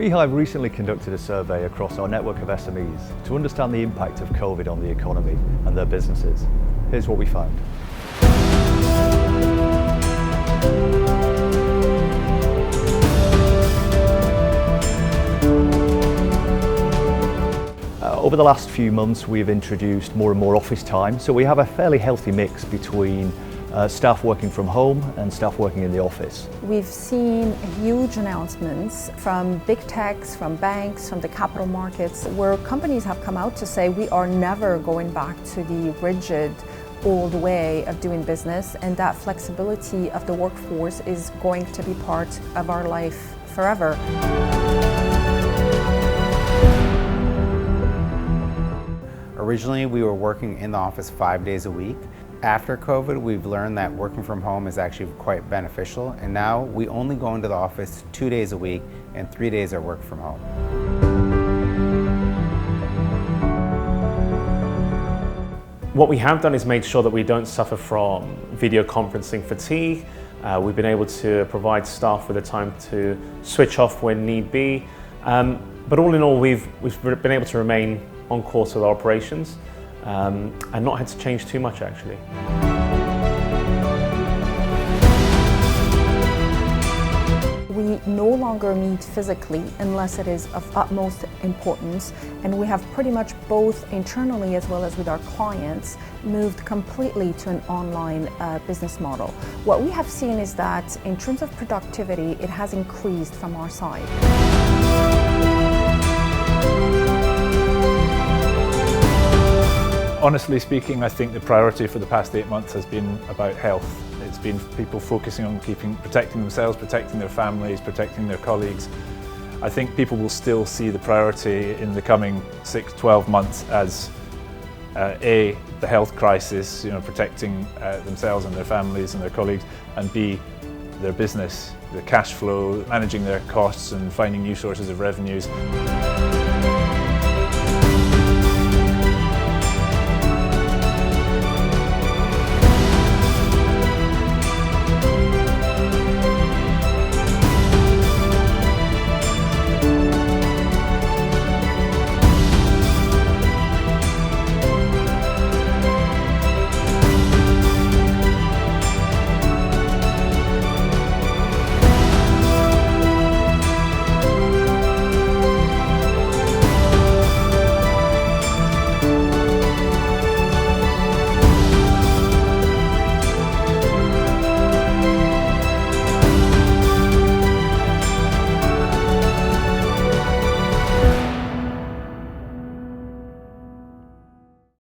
Beehive recently conducted a survey across our network of SMEs to understand the impact of COVID on the economy and their businesses. Here's what we found. Over the last few months we've introduced more and more office time, so we have a fairly healthy mix between staff working from home and staff working in the office. We've seen huge announcements from big techs, from banks, from the capital markets, where companies have come out to say we are never going back to the rigid old way of doing business, and that flexibility of the workforce is going to be part of our life forever. Originally, we were working in the office 5 days a week. After COVID, we've learned that working from home is actually quite beneficial, and now we only go into the office 2 days a week and 3 days are work from home. What we have done is made sure that we don't suffer from video conferencing fatigue. We've been able to provide staff with the time to switch off when need be. But all in all, we've been able to remain on course with our operations and not had to change too much actually. We no longer meet physically unless it is of utmost importance, and we have pretty much both internally as well as with our clients moved completely to an online business model. What we have seen is that in terms of productivity, it has increased from our side. Honestly speaking, I think the priority for the past 8 months has been about health. It's been people focusing on protecting themselves, protecting their families, protecting their colleagues. I think people will still see the priority in the coming 6-12 months as A, the health crisis, protecting themselves and their families and their colleagues, and B, their business, the cash flow, managing their costs and finding new sources of revenues.